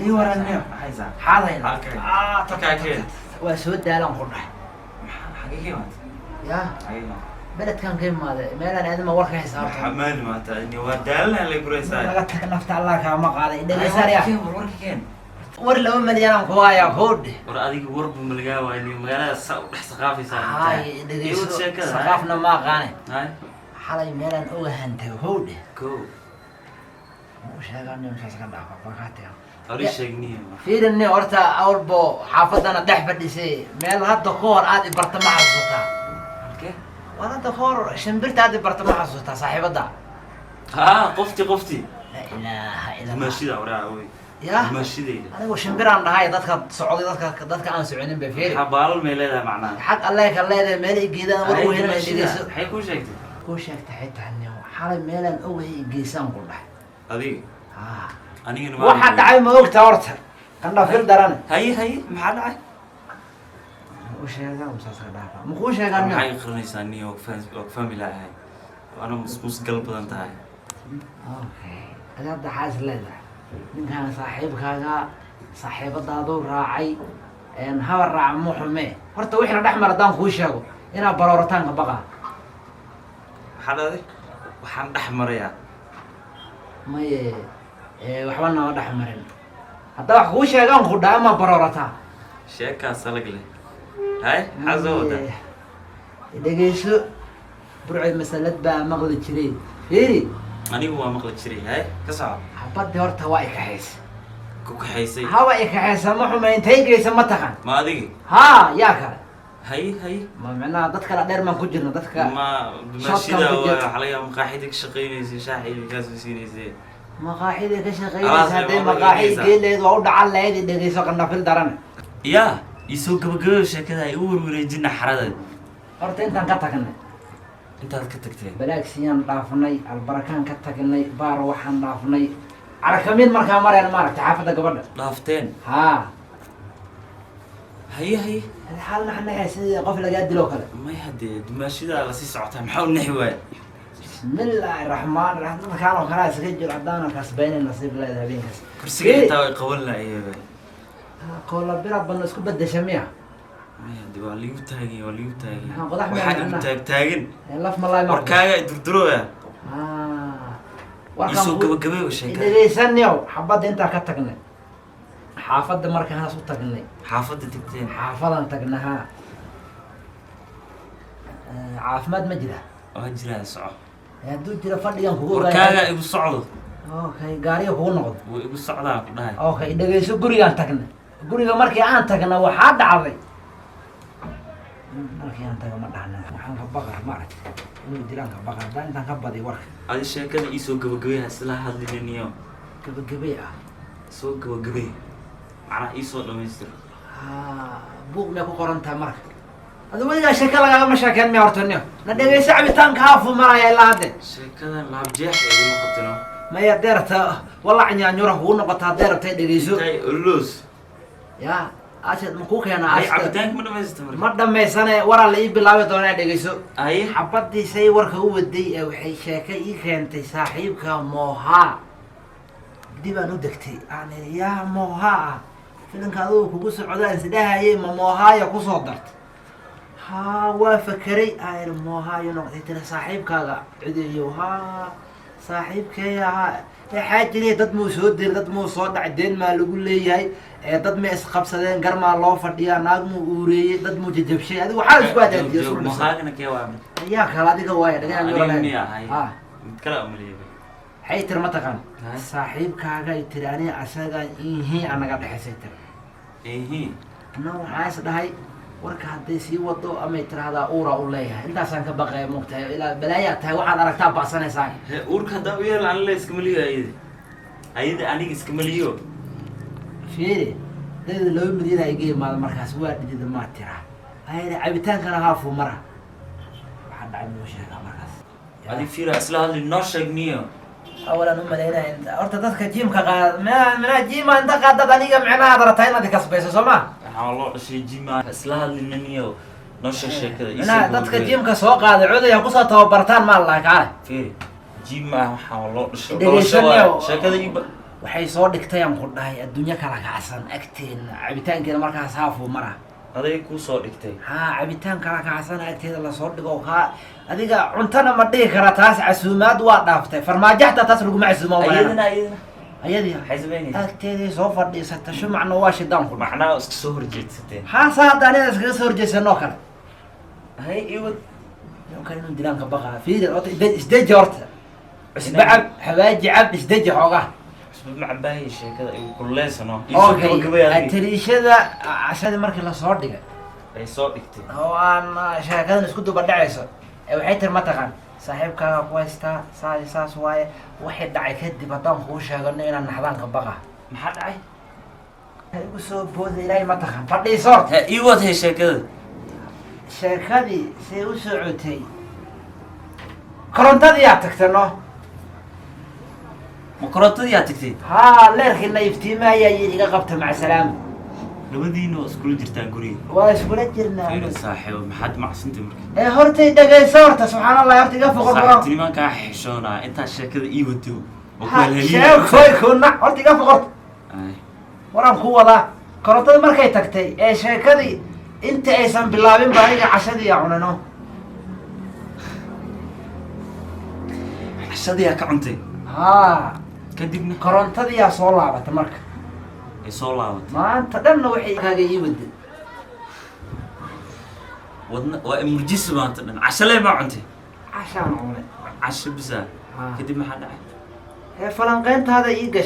أيوة أنا حيزعل حاضر تكاكين وسود دالون قرح حقيقي ما يا حقيقي بلد كان كيف ماذا ما أنا هذا ما ورك حساب حماد ما تاني ودالنا اللي كرويساي أنا قلت نفت الله كما قال إذا صار يا كيف ورك كين ور لو مليان قوايا خود ور أديك ورب ملقا واني مقالة ثقافي صار هاي دقيقة ثقافنا ما غاني هاي حالي ميلان أوه أنت خود كو مش هذا اليوم شو سكنا فقاتي أريد شيء في إني أرتا أول بو حافظنا دحبة ديسي ميل هذا كور عادي برتمع الزوتا كيف وانا دخور شنبرت عادي برتمع الزوتا صاحب الدار قفتي لا إله إلا الله ماشي ده وراء أوي يا ماشي ده أنا وشنبر عند هاي ضدك سعودي ضدك أنا سعوديين بفير حبال الميلاد معناه حق الله يخليه ده مالي جيدا وروح هنا يجلس حيكون شيء كوشك تحت عني حال ميلان أوه يجيسان كله هذه أنا واحد عاي ما وقت أورتها كنا في الدران هي محل عاي وش هذا مسلسل ده مخوش هذا أنا عاي خلني ساني وفامي لا هاي وأنا مس قلب ذا هاي أوكي أنا ده حاس لا من كان صاحب الدادور راعي إن هوا الراعي محمي هرت وإحنا نحمر دان خوشه هنا برورتان بقى هذا وحن أحمر يا ما وحنا وضع حمرين حتى خوشه كان خدها ما برورتان شيكا سلق له هاي حزودة دقيسو برعي مسألة بقى مغلط شري فيري أنا هو مغلط شري هاي كسر حبض هرت هواي كحيس كوك حيسي هواي كحيس ما حما ينتهي كيس ما تخن ما أدري ها ياكل هي ما معناه ضدك لا دير ما كجرنا ضدك ما ماشي ده حاليا مقاحيدك شقيني زي شاحي كاسوسيني زي مقاحيدك شقيني هذه مقاحيد قيل وعود على هذه دقيسو كنا في الدرن يا يسوق بقوش كذا يور وريجنا حرده هرت انت كتكنا انت كتكتين بلاك سيان ضافني البركان كتكني بار وحن ضافني على كمين مركا مرة ما رحت حافظة قبل ضافتين ها هي الحال نحن يا سيدي قفلة قد لو كذا ما يهدي ماشي ده على سيس عتها محاول نحوي بسم الله الرحمن الرحيم كانوا خلاص رجل عدانا كسبين النصيب لا ذهبين كسب كرسي تاوي قولنا ايه قول ربي ربنا اسكو بده شميع ما يهدي واليو تاغي قضح وحاجة تاغن يلا في الله يمرك وركاغا يدردرو يا يسوق قبقبي وشيكا إذا يسنيو حبض انت كتكنا حافظ مركا هنا صوت تكني حافظ تكتين حافظ تكنها عافمد مجده أجرى سعو يا دود جرا فدي يوم كوكو وركاغا يبو صعود اوكي غاري كوكو نقد ويبو صعدا كدهاي اوكي دغيسو غوريغان تagna guriga markii aan tagna waxa dhacday markii aan tago ma dhacna waxaan ka baqaa ma arag inuu jiraan ka baqaa baan intaan ka baday warka adi sheekada ii soo gabagabay isla hadlinaniyo gabagabay ah soo gabagabay macna ii soo dhameystir buug ma ku qorantaa marka adu waligaa sheeka lagaaga mashaakeen miya hortaniyo na dhegayso cabitaanka haafu maraya ilaa hadde sheekadan laab jeex igu noqotino maya deerta walla nyaanyura kugu noqotaa deertay dhegayso tay ulus ya ashad ma ku keena ay cabitaanka ma dhameystir ma dhameysane waraa la ii bilaabi doonaa dhegayso ay xabadii say warka u waday ee waxay sheeka ii keentay saaxiibka mooha dib aan u degtay aan yaa mooha filanka adoo kugu socdaa isdhahayay ma moohaaya ku soo dartay ها وافكري اير موهاي نقطه ترى صاحبكاغا عديو ها صاحبك يا حاجني دد مو سو دير دد مو سو دعدين ما لغو ليهي دد ما اسقبسدين غرما لو فديا ناغ مو اوريي دد مو ججبشي ادي waxa isku aad يسو موهاغنا كيوامي يا خلا ديغا واي دغان ها متكلم مليبه حيتر ما تقان صاحبكاغا تيراني اساغا ايهي انغا دحسيتر ايهي انا waxaas dhahay warka haday sii wado ama tiraahdaa uura u leeyahay intaasaan ka baqay moogtahay ilaa balaayaa tahay waxaad aragtaa baasanaysaa uurka hadaa u yeel aan la iska maliyo ayada aniga iska maliyo fiiri dad loo midina ay geeymaad markaas waa dhidida ma tira ayna cabitaankana haafu mara waxa dhacay moo sheega markaas adi fiira isla hadli noo sheegniyo أولاً هم لينا أنت أرت تذكر جيم كقاد ما جيم أنت قاد دنيا معنا هذا رتين هذيك سبيس سما والله شيء جيم أصلها للنيو نش الشيء كذا أنا تذكر جيم كسوق هذا عود يا قصة توبرتان ما الله كعاد في جيم والله شيء كذا يب waxay soo dhigtayaan ku dhahay adduunyo kala kacsan agteena cabitaankeeda markaas haafuu mara aday ku soo dhigtay haa cabitaan kala kacsan agteeda lasoo dhigo kaa adiga cuntana ma dhihi kara taas casuumaad waa dhaaftay farmaajo xataa taas laguma casuumo ayadana ayadii xisbeynaysa agteedii soo fadhiisata shumacna waa shidaan ku macnaa iska soo horjeedsateen haa saa hadda anida iskaga soo horjeesanoo kale hay iwad kan inuu dilaanka baqaa fiiri horta isdeji horta cusba cab xawaaji cab isdeji xoogaa cusba macabaahay sheekada ay kulleysano okay atariishada cashadii markii lasoo dhigay ay soo dhigtay oo aan sheekadan isku duba dhacayso waxay tiri mataqaan saaxiibkaaga ku haystaa saas waaye waxay dhacay kadib haddaan kuu sheegano inaan naxdaanka baqa maxaa dhacay igu soo booda ilaahay mataqaan fadhiiso horta iwad hay sheekada sheekadii say u socotay korontadii yaa tagtay no ma korontadii yaa tagtay haa leerkiina iftiimaayaa yidhi iga qabta maca salaama labadiina waa iskula jirtaan guriga waa iskula jirnaa fayra saaxiibo maxaad macsantay marka hortay dhagayso horta subxaan allah horta iga foqor saaxiibtinimaan kaa xishoonaa intaa sheekada ii wado oo ku sheekoy kuna horta iga foqorta waraan ku wadaa korontadii markay tagtay ee sheekadii inta aysan bilaabin ba aniga cashadii yaa cunano cashadii yaa ka cuntay haa kadibna korontadii yaa soo laabatay marka ay soo laabatay maanta dhanna waxay kaaga ii waday wadna waa emergency maanta dhan cashalee maa cuntay cashaan cunay casho bisa kadib maxaa dhacay falanqeyntaada ii gashay